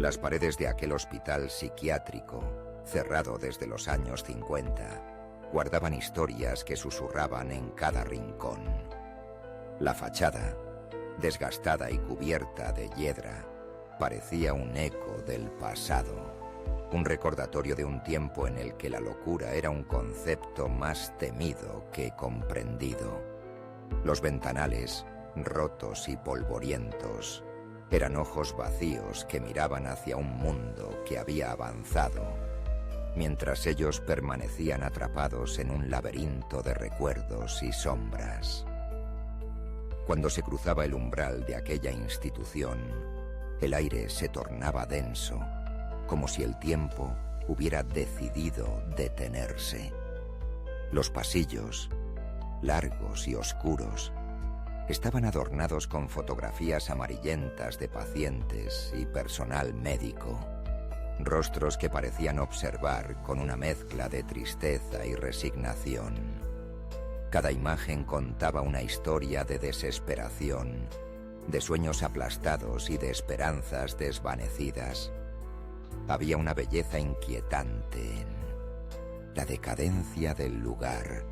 Las paredes de aquel hospital psiquiátrico, cerrado desde los años 50, guardaban historias que susurraban en cada rincón. La fachada, desgastada y cubierta de hiedra, parecía un eco del pasado, un recordatorio de un tiempo en el que la locura era un concepto más temido que comprendido. Los ventanales, rotos y polvorientos, eran ojos vacíos que miraban hacia un mundo que había avanzado, mientras ellos permanecían atrapados en un laberinto de recuerdos y sombras. Cuando se cruzaba el umbral de aquella institución, el aire se tornaba denso, como si el tiempo hubiera decidido detenerse. Los pasillos, largos y oscuros, estaban adornados con fotografías amarillentas de pacientes y personal médico, rostros que parecían observar con una mezcla de tristeza y resignación. Cada imagen contaba una historia de desesperación, de sueños aplastados y de esperanzas desvanecidas. Había una belleza inquietante en la decadencia del lugar,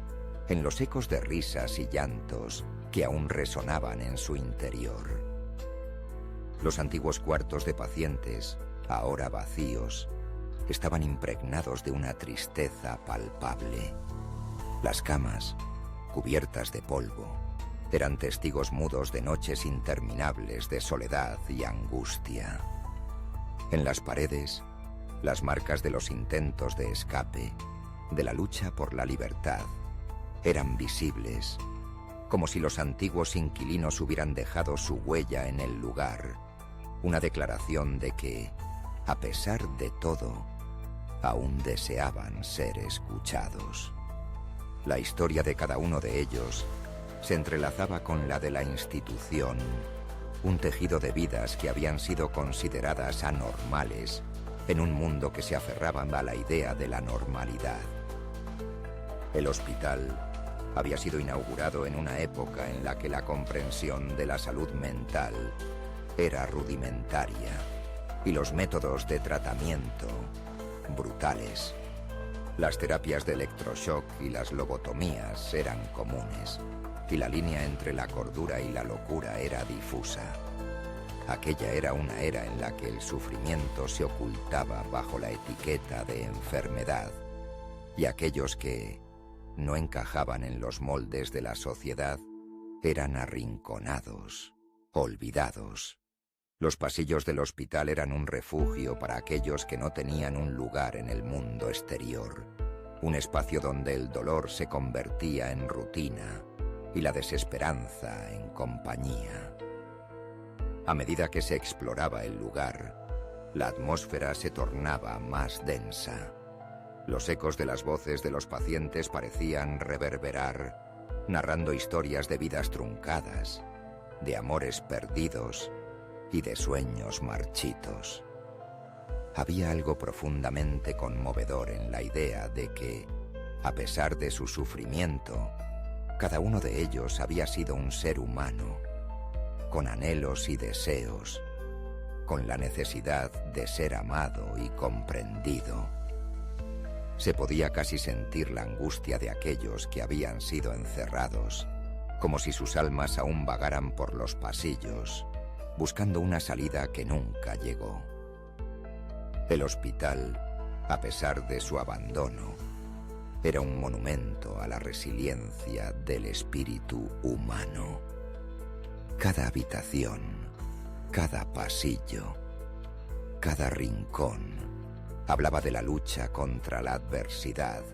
en los ecos de risas y llantos que aún resonaban en su interior. Los antiguos cuartos de pacientes, ahora vacíos, estaban impregnados de una tristeza palpable. Las camas, cubiertas de polvo, eran testigos mudos de noches interminables de soledad y angustia. En las paredes, las marcas de los intentos de escape, de la lucha por la libertad, eran visibles, como si los antiguos inquilinos hubieran dejado su huella en el lugar, una declaración de que, a pesar de todo, aún deseaban ser escuchados. La historia de cada uno de ellos se entrelazaba con la de la institución, un tejido de vidas que habían sido consideradas anormales en un mundo que se aferraba a la idea de la normalidad. El hospital había sido inaugurado en una época en la que la comprensión de la salud mental era rudimentaria y los métodos de tratamiento brutales. Las terapias de electroshock y las lobotomías eran comunes y la línea entre la cordura y la locura era difusa. Aquella era una era en la que el sufrimiento se ocultaba bajo la etiqueta de enfermedad y aquellos que no encajaban en los moldes de la sociedad eran arrinconados, olvidados. Los pasillos del hospital eran un refugio para aquellos que no tenían un lugar en el mundo exterior, un espacio donde el dolor se convertía en rutina y la desesperanza en compañía. A medida que se exploraba el lugar, la atmósfera se tornaba más densa. Los ecos de las voces de los pacientes parecían reverberar, narrando historias de vidas truncadas, de amores perdidos y de sueños marchitos. Había algo profundamente conmovedor en la idea de que, a pesar de su sufrimiento, cada uno de ellos había sido un ser humano, con anhelos y deseos, con la necesidad de ser amado y comprendido. Se podía casi sentir la angustia de aquellos que habían sido encerrados, como si sus almas aún vagaran por los pasillos, buscando una salida que nunca llegó. El hospital, a pesar de su abandono, era un monumento a la resiliencia del espíritu humano. Cada habitación, cada pasillo, cada rincón hablaba de la lucha contra la adversidad,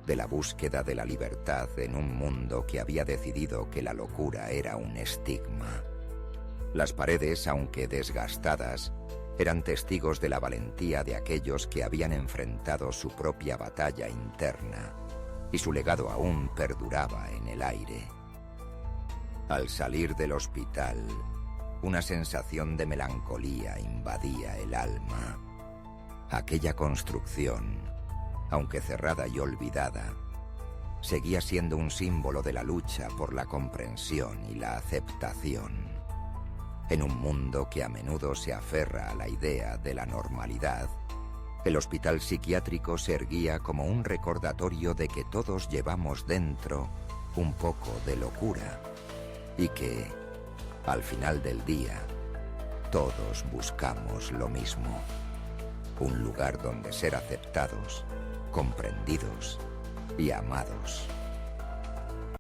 de la búsqueda de la libertad en un mundo que había decidido que la locura era un estigma. Las paredes, aunque desgastadas, eran testigos de la valentía de aquellos que habían enfrentado su propia batalla interna, y su legado aún perduraba en el aire. Al salir del hospital, una sensación de melancolía invadía el alma. Aquella construcción, aunque cerrada y olvidada, seguía siendo un símbolo de la lucha por la comprensión y la aceptación. En un mundo que a menudo se aferra a la idea de la normalidad, el hospital psiquiátrico se erguía como un recordatorio de que todos llevamos dentro un poco de locura y que, al final del día, todos buscamos lo mismo. Un lugar donde ser aceptados, comprendidos y amados.